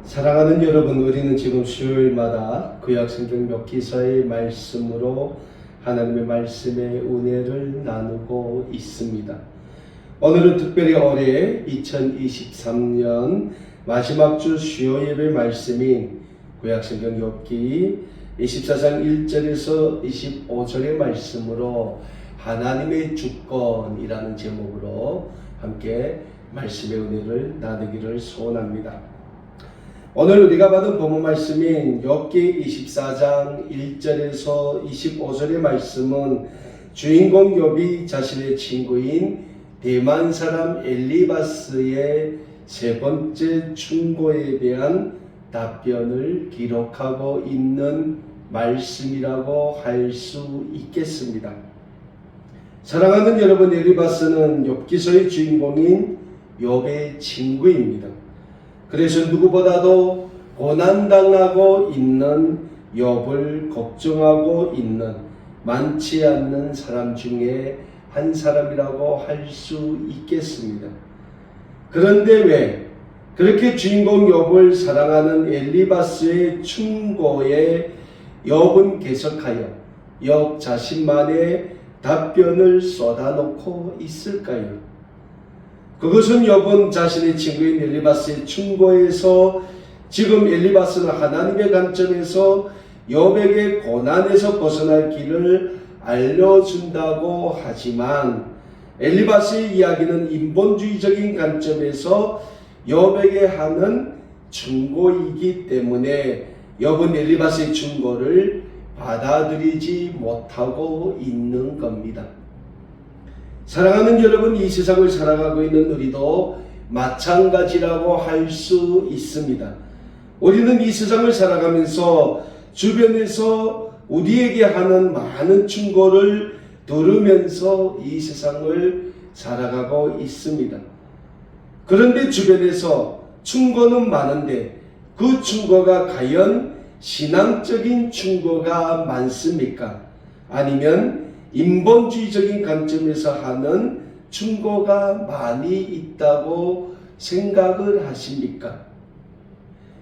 사랑하는 여러분, 우리는 지금 수요일마다 구약성경 몇 기사의 말씀으로 하나님의 말씀의 은혜를 나누고 있습니다. 오늘은 특별히 올해 2023년 마지막 주 수요 예배 말씀인 구약성경 욥기 24장 1절에서 25절의 말씀으로 하나님의 주권이라는 제목으로 함께 말씀의 은혜를 나누기를 소원합니다. 오늘 우리가 받은 본문 말씀인 욥기 24장 1절에서 25절의 말씀은 주인공 욥이 자신의 친구인 대만 사람 엘리바스의 세 번째 충고에 대한 답변을 기록하고 있는 말씀이라고 할 수 있겠습니다. 사랑하는 여러분, 엘리바스는 욥기서의 주인공인 욥의 친구입니다. 그래서 누구보다도 고난당하고 있는 욥을 걱정하고 있는 많지 않는 사람 중에 한 사람이라고 할 수 있겠습니다. 그런데 왜 그렇게 주인공 욥을 사랑하는 엘리바스의 충고에 욥은 계속하여 욥 자신만의 답변을 쏟아놓고 있을까요? 그것은 욥은 자신의 친구인 엘리바스의 충고에서 지금 엘리바스는 하나님의 관점에서 욥에게 고난에서 벗어날 길을 알려준다고 하지만 엘리바스의 이야기는 인본주의적인 관점에서 욥에게 하는 충고이기 때문에 욥은 엘리바스의 충고를 받아들이지 못하고 있는 겁니다. 사랑하는 여러분, 이 세상을 살아가고 있는 우리도 마찬가지라고 할 수 있습니다. 우리는 이 세상을 살아가면서 주변에서 우리에게 하는 많은 충고를 들으면서 이 세상을 살아가고 있습니다. 그런데 주변에서 충고는 많은데 그 충고가 과연 신앙적인 충고가 많습니까? 아니면 인본주의적인 관점에서 하는 충고가 많이 있다고 생각을 하십니까?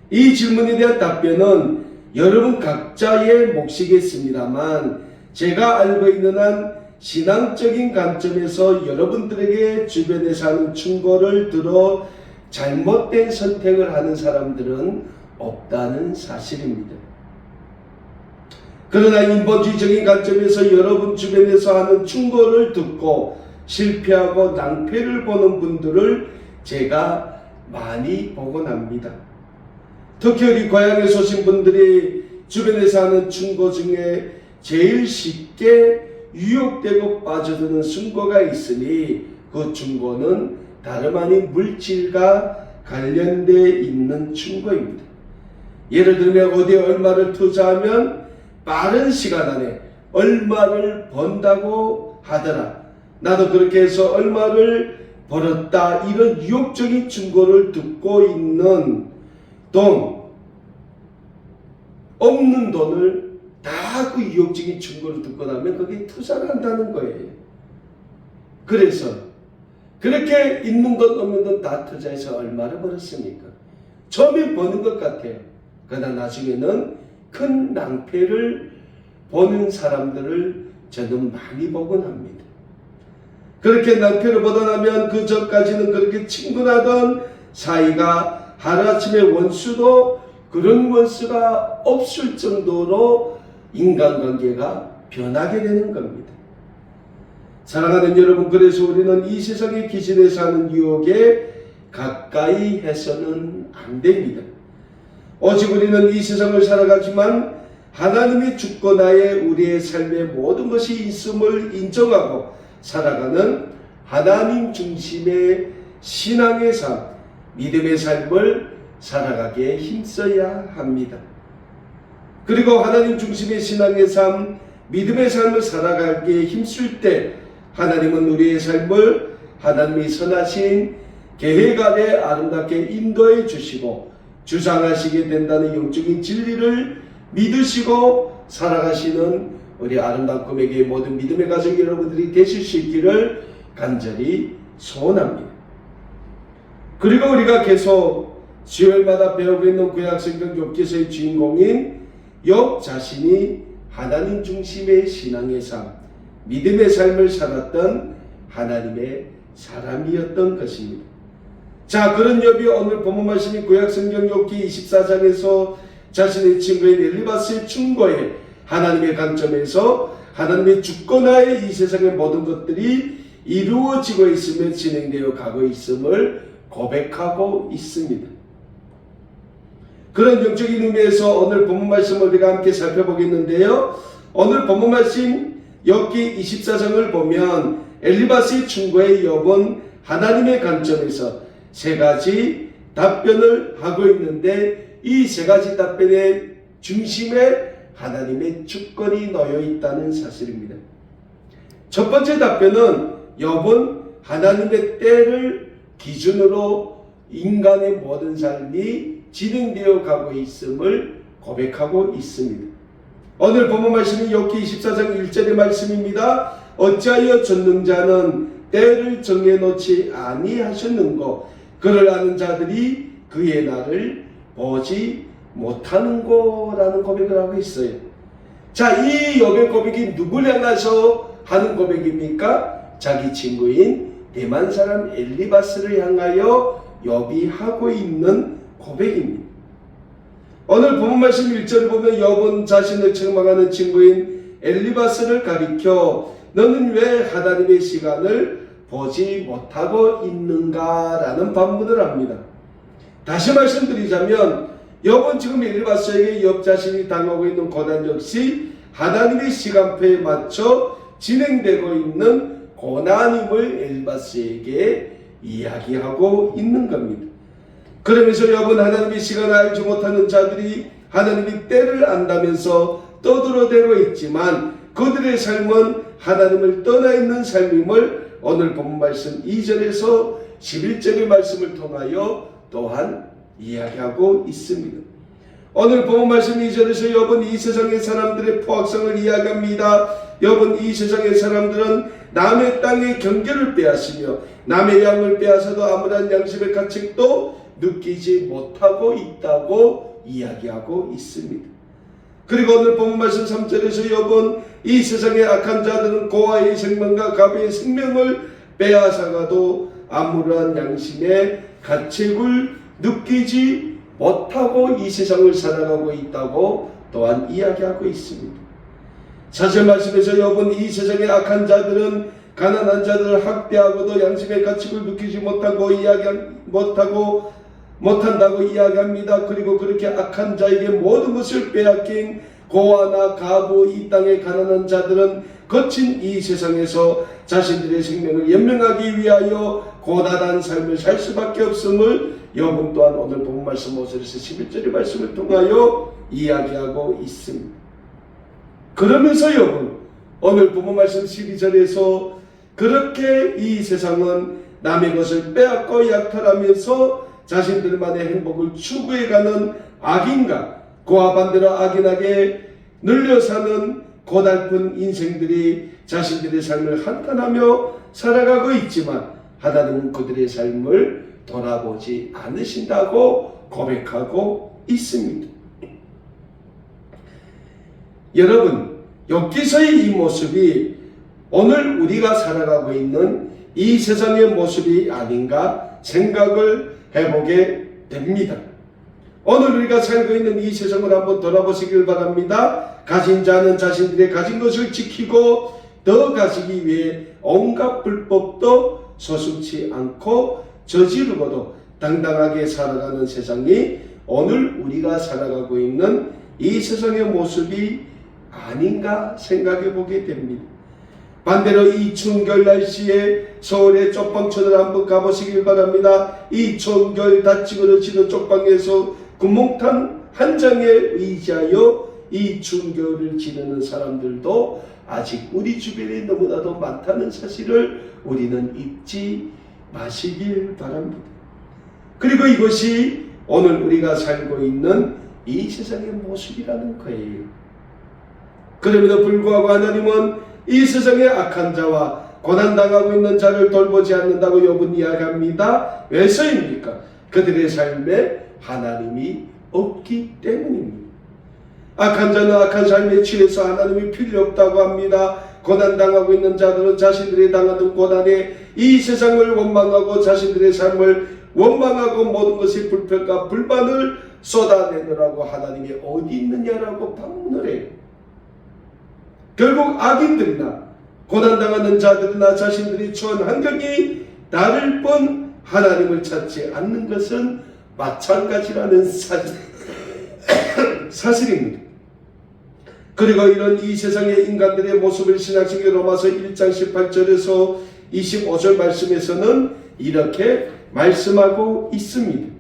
이 질문에 대한 답변은 여러분 각자의 몫이겠습니다만 제가 알고 있는 한 신앙적인 관점에서 여러분들에게 주변에서 하는 충고를 들어 잘못된 선택을 하는 사람들은 없다는 사실입니다. 그러나 인본주의적인 관점에서 여러분 주변에서 하는 충고를 듣고 실패하고 낭패를 보는 분들을 제가 많이 보곤 합니다. 특히 우리 고향에서 오신 분들이 주변에서 하는 충고 중에 제일 쉽게 유혹되고 빠져드는 충고가 있으니 그 충고는 다름 아닌 물질과 관련되어 있는 충고입니다. 예를 들면 어디에 얼마를 투자하면 빠른 시간 안에 얼마를 번다고 하더라. 나도 그렇게 해서 얼마를 벌었다. 이런 유혹적인 충고를 듣고 있는 돈, 없는 돈을 다 그 유혹적인 충고를 듣고 나면 거기에 투자를 한다는 거예요. 그래서 그렇게 있는 돈 없는 돈 다 투자해서 얼마를 벌었습니까? 처음에 버는 것 같아요. 그러나 나중에는 큰 낭패를 보는 사람들을 저는 많이 보곤 합니다. 그렇게 낭패를 보다 나면 그 전까지는 그렇게 친근하던 사이가 하루아침에 원수도 그런 원수가 없을 정도로 인간관계가 변하게 되는 겁니다. 사랑하는 여러분, 그래서 우리는 이 세상의 기진에 사는 유혹에 가까이 해서는 안 됩니다. 오직 우리는 이 세상을 살아가지만 하나님의 주권하에 우리의 삶의 모든 것이 있음을 인정하고 살아가는 하나님 중심의 신앙의 삶, 믿음의 삶을 살아가기에 힘써야 합니다. 그리고 하나님 중심의 신앙의 삶, 믿음의 삶을 살아가기에 힘쓸 때 하나님은 우리의 삶을 하나님이 선하신 계획 아래 아름답게 인도해 주시고 주장하시게 된다는 영적인 진리를 믿으시고 살아가시는 우리 아름다운 꿈에게 모든 믿음의 가족 여러분들이 되실 수 있기를 간절히 소원합니다. 그리고 우리가 계속 수요일마다 배우고 있는 구약성경 욥기서의 주인공인 욥 자신이 하나님 중심의 신앙의 삶, 믿음의 삶을 살았던 하나님의 사람이었던 것입니다. 자, 그런 욥이 오늘 본문 말씀인 구약성경 욥기 24장에서 자신의 친구인 엘리바스의 충고에 하나님의 관점에서 하나님의 주권하에 이 세상의 모든 것들이 이루어지고 있으며 진행되어 가고 있음을 고백하고 있습니다. 그런 영적인 의미에서 오늘 본문 말씀을 우리가 함께 살펴보겠는데요. 오늘 본문 말씀 욥기 24장을 보면 엘리바스의 충고에 욥은 하나님의 관점에서 세 가지 답변을 하고 있는데 이 세 가지 답변의 중심에 하나님의 주권이 놓여 있다는 사실입니다. 첫 번째 답변은 욥은 하나님의 때를 기준으로 인간의 모든 삶이 진행되어 가고 있음을 고백하고 있습니다. 오늘 본문 말씀이 욥기 24장 1절의 말씀입니다. 어찌하여 전능자는 때를 정해놓지 아니하셨는고 그를 아는 자들이 그의 날을 보지 못하는고라는 고백을 하고 있어요. 자, 이 욥의 고백이 누구를 향해서 하는 고백입니까? 자기 친구인 대만 사람 엘리바스를 향하여 욥이 하고 있는 고백입니다. 오늘 본문 말씀 1절을 보면 욥은 자신을 책망하는 친구인 엘리바스를 가리켜 너는 왜 하나님의 시간을 보지 못하고 있는가라는 반문을 합니다. 다시 말씀드리자면 욥은 지금 엘리바스에게 욥 자신이 당하고 있는 고난 역시 하나님의 시간표에 맞춰 진행되고 있는 고난임을 엘리바스에게 이야기하고 있는 겁니다. 그러면서 욥은 하나님의 시간을 알지 못하는 자들이 하나님의 때를 안다면서 떠들어대고 있지만 그들의 삶은 하나님을 떠나 있는 삶임을 오늘 본문 말씀 2절에서 11절의 말씀을 통하여 또한 이야기하고 있습니다. 오늘 본문 말씀 2절에서 욥은 이 세상의 사람들의 포악성을 이야기합니다. 욥은 이 세상의 사람들은 남의 땅의 경계를 빼앗으며 남의 양을 빼앗아도 아무런 양심의 가책도 느끼지 못하고 있다고 이야기하고 있습니다. 그리고 오늘 본문 말씀 3절에서 욥은 이 세상의 악한 자들은 고아의 생명과 가부의 생명을 빼앗아가도 아무런 양심의 가책을 느끼지 못하고 이 세상을 살아가고 있다고 또한 이야기하고 있습니다. 4절 말씀에서 욥은 이 세상의 악한 자들은 가난한 자들을 학대하고도 양심의 가책을 느끼지 못한다고 이야기합니다. 그리고 그렇게 악한 자에게 모든 것을 빼앗긴 고아나 가부 이 땅의 가난한 자들은 거친 이 세상에서 자신들의 생명을 연명하기 위하여 고단한 삶을 살 수밖에 없음을 욥은 또한 오늘 본문 말씀 5절에서 11절의 말씀을 통하여 이야기하고 있습니다. 그러면서 욥은 오늘 본문 말씀 12절에서 그렇게 이 세상은 남의 것을 빼앗고 약탈하면서 자신들만의 행복을 추구해가는 악인과 그와 반대로 악인에게 눌려 사는 고달픈 인생들이 자신들의 삶을 한탄하며 살아가고 있지만 하나님은 그들의 삶을 돌아보지 않으신다고 고백하고 있습니다. 여러분, 욥기서의 이 모습이 오늘 우리가 살아가고 있는 이 세상의 모습이 아닌가 생각을 해보게 됩니다. 오늘 우리가 살고 있는 이 세상을 한번 돌아보시길 바랍니다. 가진 자는 자신들의 가진 것을 지키고 더 가지기 위해 온갖 불법도 서슴지 않고 저지르고도 당당하게 살아가는 세상이 오늘 우리가 살아가고 있는 이 세상의 모습이 아닌가 생각해 보게 됩니다. 반대로 이 추운 겨울 날씨에 서울의 쪽방촌을 한번 가보시길 바랍니다. 이 추운 겨울 닫히고지는 쪽방에서 구멍탄 한 장에 의지하여 이 추운 겨울을 지내는 사람들도 아직 우리 주변에 너무나도 많다는 사실을 우리는 잊지 마시길 바랍니다. 그리고 이것이 오늘 우리가 살고 있는 이 세상의 모습이라는 거예요. 그럼에도 불구하고 하나님은 이 세상의 악한 자와 고난당하고 있는 자를 돌보지 않는다고 욥은 이야기합니다. 왜서입니까? 그들의 삶에 하나님이 없기 때문입니다. 악한 자는 악한 삶에 취해서 하나님이 필요 없다고 합니다. 고난당하고 있는 자들은 자신들이 당하는 고난에 이 세상을 원망하고 자신들의 삶을 원망하고 모든 것이 불평과 불만을 쏟아내느라고 하나님이 어디 있느냐라고 방문을 해요. 결국 악인들이나 고난당하는 자들이나 자신들이 처한 환경이 나를 뿐 하나님을 찾지 않는 것은 마찬가지라는 사실입니다. 그리고 이런 이 세상의 인간들의 모습을 신약성경 로마서 1장 18절에서 25절 말씀에서는 이렇게 말씀하고 있습니다.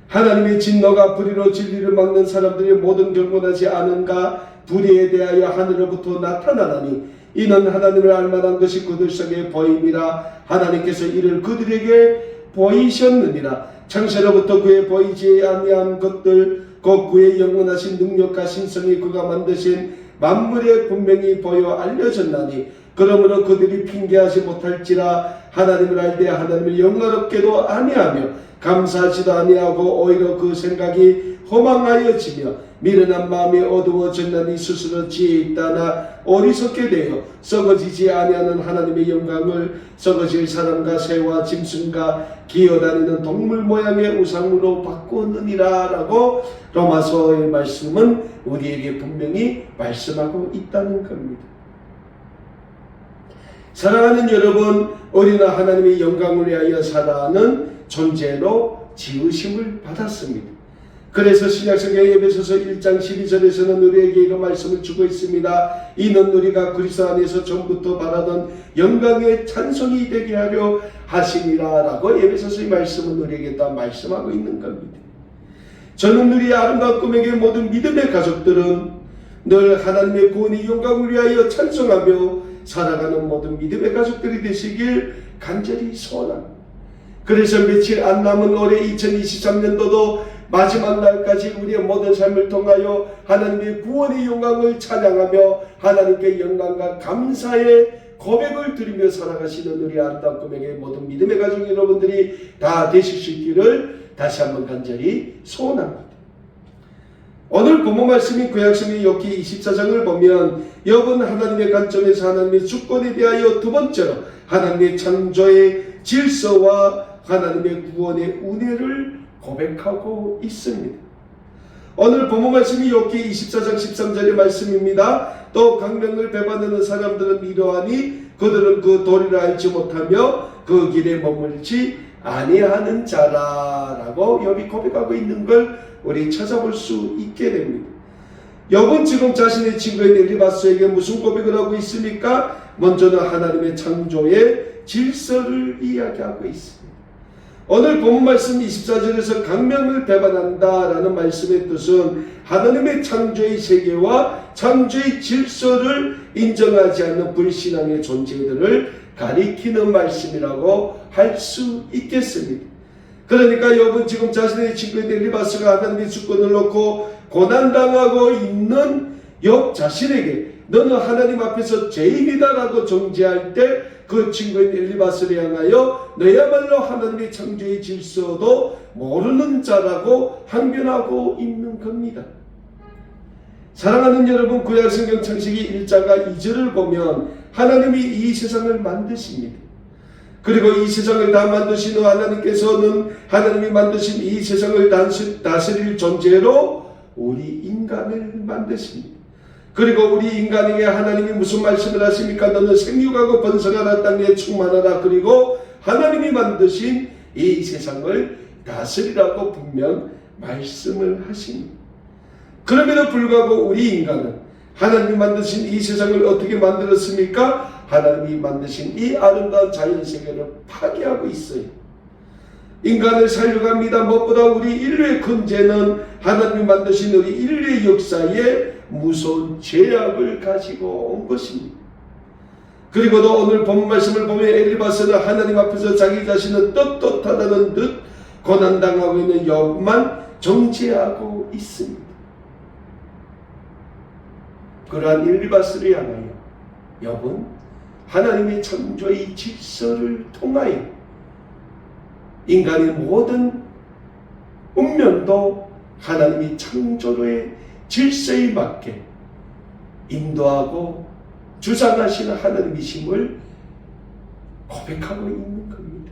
하나님의 진노가 불의로 진리를 막는 사람들이 모든 경건하지 않은가 불의에 대하여 하늘로부터 나타나나니 이는 하나님을 알만한 것이 그들 속에 보임이라. 하나님께서 이를 그들에게 보이셨느니라. 창세로부터 그의 보이지 아니한 것들 곧 그의 영원하신 능력과 신성이 그가 만드신 만물에 분명히 보여 알려졌나니 그러므로 그들이 핑계하지 못할지라. 하나님을 알되 하나님을 영화롭게도 아니하며 감사하지도 아니하고 오히려 그 생각이 허망하여지며 미련한 마음이 어두워졌나니 스스로 지혜 있다나 어리석게 되어 썩어지지 아니하는 하나님의 영광을 썩어질 사람과 새와 짐승과 기어다니는 동물 모양의 우상으로 바꾸느니라 라고 로마서의 말씀은 우리에게 분명히 말씀하고 있다는 겁니다. 사랑하는 여러분, 우리는 하나님의 영광을 위하여 살아가는 존재로 지으심을 받았습니다. 그래서 신약성경 에베소서 1장 12절에서는 우리에게 이런 말씀을 주고 있습니다. 이는 우리가 그리스도 안에서 전부터 바라던 영광의 찬송이 되게 하려 하시니라 라고 에베소서의 말씀은 우리에게 다 말씀하고 있는 겁니다. 저는 우리의 아름다운 꿈에게 모든 믿음의 가족들은 늘 하나님의 구원의 영광을 위하여 찬송하며 살아가는 모든 믿음의 가족들이 되시길 간절히 소원합니다. 그래서 며칠 안 남은 올해 2023년도도 마지막 날까지 우리의 모든 삶을 통하여 하나님의 구원의 영광을 찬양하며 하나님께 영광과 감사의 고백을 드리며 살아가시는 우리 아름다운 꿈에게 모든 믿음의 가족 여러분들이 다 되실 수 있기를 다시 한번 간절히 소원합니다. 오늘 본문 말씀인 구약성경 욥기 24장을 보면 욥은 하나님의 관점에서 하나님의 주권에 대하여 두 번째로 하나님의 창조의 질서와 하나님의 구원의 은혜를 고백하고 있습니다. 오늘 본문 말씀이 욥기 24장 13절의 말씀입니다. 또 강명을 배반하는 사람들은 이러하니 그들은 그 도리를 알지 못하며 그 길에 머물지 아니하는 자라라고 욥이 고백하고 있는 걸 우리 찾아볼 수 있게 됩니다. 욥은 지금 자신의 친구인 엘리바스에게 무슨 고백을 하고 있습니까? 먼저는 하나님의 창조의 질서를 이야기하고 있습니다. 오늘 본문 말씀 24절에서 강명을 배반한다라는 말씀의 뜻은 하나님의 창조의 세계와 창조의 질서를 인정하지 않는 불신앙의 존재들을 가리키는 말씀이라고 할 수 있겠습니다. 그러니까 욥은 지금 자신의 친구인 엘리바스가 하나님의 주권을 놓고 고난당하고 있는 욥 자신에게 너는 하나님 앞에서 죄인이다라고 정죄할 때 그 친구인 엘리바스를 향하여 너야말로 하나님의 창조의 질서도 모르는 자라고 항변하고 있는 겁니다. 사랑하는 여러분, 구약성경 창세기 1장과 2절을 보면 하나님이 이 세상을 만드십니다. 그리고 이 세상을 다 만드신 후 하나님께서는 하나님이 만드신 이 세상을 다스릴 존재로 우리 인간을 만드십니다. 그리고 우리 인간에게 하나님이 무슨 말씀을 하십니까? 너는 생육하고 번성하라 땅에 충만하라. 그리고 하나님이 만드신 이 세상을 다스리라고 분명 말씀을 하십니다. 그럼에도 불구하고 우리 인간은 하나님이 만드신 이 세상을 어떻게 만들었습니까? 하나님이 만드신 이 아름다운 자연세계를 파괴하고 있어요. 인간을 살려갑니다. 무엇보다 우리 인류의 큰 죄는 하나님이 만드신 우리 인류의 역사에 무서운 죄악을 가지고 온 것입니다. 그리고도 오늘 본 말씀을 보면 엘리바스는 하나님 앞에서 자기 자신은 떳떳하다는 듯 고난당하고 있는 욥만 정죄하고 있습니다. 그러한 엘리바스를 향하여 욥은 하나님의 창조의 질서를 통하여 인간의 모든 운명도 하나님이 창조로의 질서에 맞게 인도하고 주장하시는 하나님이심을 고백하고 있는 겁니다.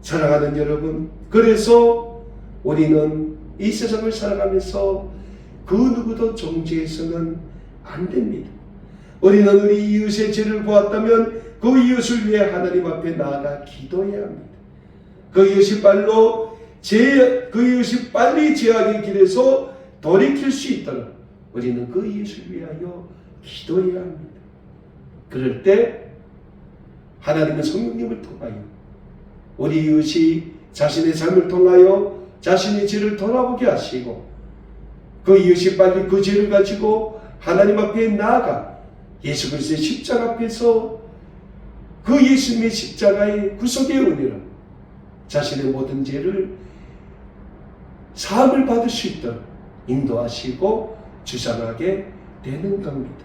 사랑하는 여러분, 그래서 우리는 이 세상을 살아가면서 그 누구도 정죄해서는 안 됩니다. 우리는 우리 이웃의 죄를 보았다면 그 이웃을 위해 하나님 앞에 나아가 기도해야 합니다. 그 이웃이 빨리 죄악의 길에서 돌이킬 수 있도록 우리는 그 이웃을 위하여 기도해야 합니다. 그럴 때 하나님은 성령님을 통하여 우리 이웃이 자신의 삶을 통하여 자신의 죄를 돌아보게 하시고 그 이웃이 빨리 그 죄를 가지고 하나님 앞에 나아가 예수 그리스도의 십자가 앞에서 그 예수님의 십자가의 구속의 은혜로 자신의 모든 죄를 사함을 받을 수 있도록 인도하시고 주장하게 되는 겁니다.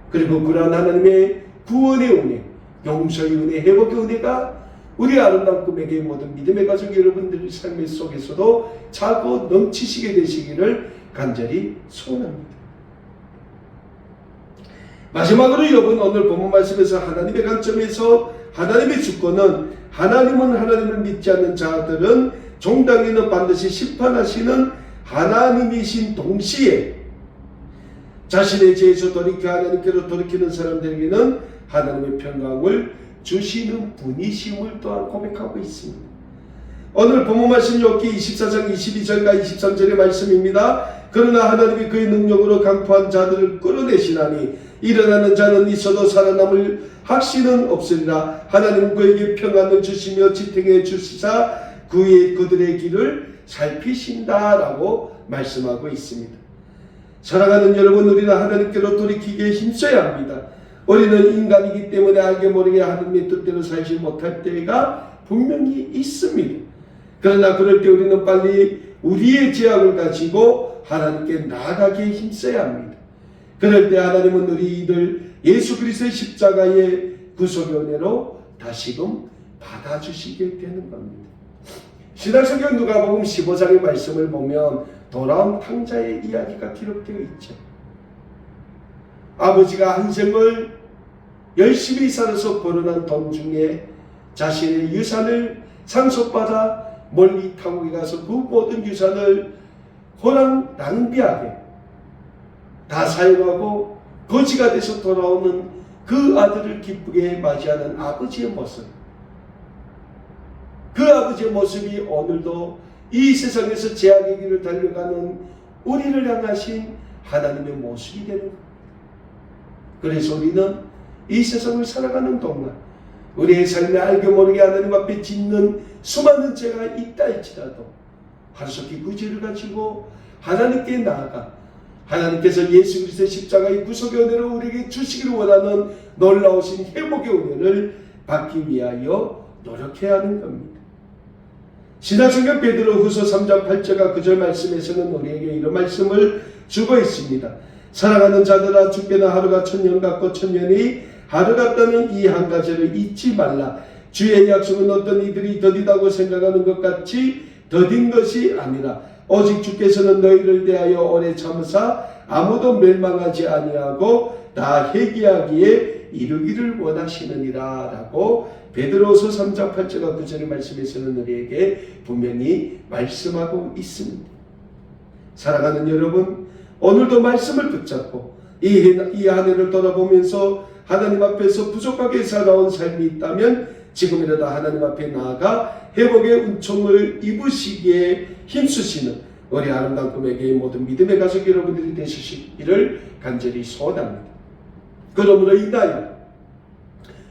그리고 그러한 하나님의 구원의 은혜, 용서의 은혜, 회복의 은혜가 우리 아름다운 꿈에게 모든 믿음의 가족 여러분들의 삶 속에서도 차고 넘치시게 되시기를 간절히 소원합니다. 마지막으로 여러분, 오늘 본문 말씀에서 하나님의 관점에서 하나님의 주권은 하나님은 하나님을 믿지 않는 자들은 종당에는 반드시 심판하시는 하나님이신 동시에 자신의 죄에서 돌이켜 하나님께로 돌이키는 사람들에게는 하나님의 평강을 주시는 분이심을 또한 고백하고 있습니다. 오늘 본문 말씀 욥기 24장 22절과 23절의 말씀입니다. 그러나 하나님이 그의 능력으로 강포한 자들을 끌어내시나니 일어나는 자는 있어도 살아남을 확신은 없으리라. 하나님은 그에게 평안을 주시며 지탱해 주시사 그들의 길을 살피신다라고 말씀하고 있습니다. 사랑하는 여러분, 우리는 하나님께로 돌이키기에 힘써야 합니다. 우리는 인간이기 때문에 알게 모르게 하나님의 뜻대로 살지 못할 때가 분명히 있습니다. 그러나 그럴 때 우리는 빨리 우리의 죄악을 가지고 하나님께 나아가기에 힘써야 합니다. 그럴 때 하나님은 우리를 예수 그리스도의 십자가의 구속의 은혜로 다시금 받아주시게 되는 겁니다. 신약성경 누가복음 15장의 말씀을 보면 돌아온 탕자의 이야기가 기록되어 있죠. 아버지가 한 생을 열심히 살아서 벌어난 돈 중에 자신의 유산을 상속받아 멀리 타국에 가서 그 모든 유산을 호랑 낭비하게 다 사용하고 거지가 돼서 돌아오는 그 아들을 기쁘게 맞이하는 아버지의 모습, 그 아버지의 모습이 오늘도 이 세상에서 죄악의 길을 달려가는 우리를 향하신 하나님의 모습이 되는 겁니다. 그래서 우리는 이 세상을 살아가는 동안 우리의 삶에 알게 모르게 하나님 앞에 짓는 수많은 죄가 있다 할지라도 하루속히 그 죄를 가지고 하나님께 나아가 하나님께서 예수 그리스도의 십자가의 구속의 은혜로 우리에게 주시기를 원하는 놀라우신 회복의 은혜를 받기 위하여 노력해야 하는 겁니다. 신약성경 베드로후서 3장 8절과 9절 말씀에서는 우리에게 이런 말씀을 주고 있습니다. 사랑하는 자들아, 주께는 하루가 천년 같고 천년이 하루 같다는 이 한 가지를 잊지 말라. 주의 약속은 어떤 이들이 더디다고 생각하는 것 같이 더딘 것이 아니라 오직 주께서는 너희를 대하여 오래 참으사 아무도 멸망하지 아니하고 다 회개하기에 이르기를 원하시느니라 라고 베드로서 3장 8절과 9절의 말씀에서는 우리에게 분명히 말씀하고 있습니다. 사랑하는 여러분, 오늘도 말씀을 붙잡고 이 한 해를 돌아보면서 하나님 앞에서 부족하게 살아온 삶이 있다면 지금이라도 하나님 앞에 나아가 회복의 은총을 입으시기에 힘쓰시는 우리 아름다운 꿈에게 모든 믿음의 가족 여러분들이 되시기를 간절히 소원합니다. 그러므로 인하여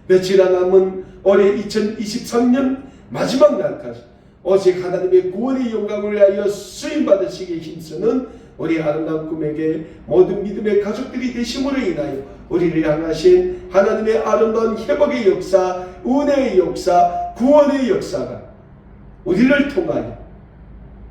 며칠 안 남은 올해 2023년 마지막 날까지 오직 하나님의 구원의 영광을 위하여 쓰임받으시기에 힘쓰는 우리 아름다운 꿈에게 모든 믿음의 가족들이 되심으로 인하여 우리를 향하신 하나님의 아름다운 회복의 역사, 은혜의 역사, 구원의 역사가 우리를 통하여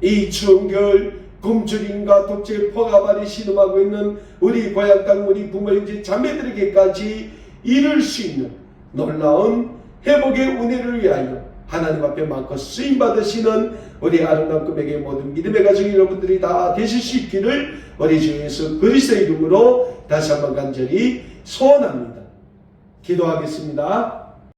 이 추운 겨울 굶주림과 독재 포가발이 신음하고 있는 우리 고향 땅 우리 부모 형제 자매들에게까지 이룰 수 있는 놀라운 회복의 은혜를 위하여 하나님 앞에 많고 쓰임받으시는 우리 아름다운 꿈에게 모든 믿음의 가정 여러분들이 다 되실 수 있기를 우리 주 예수 그리스도의 이름으로 다시 한번 간절히 소원합니다. 기도하겠습니다.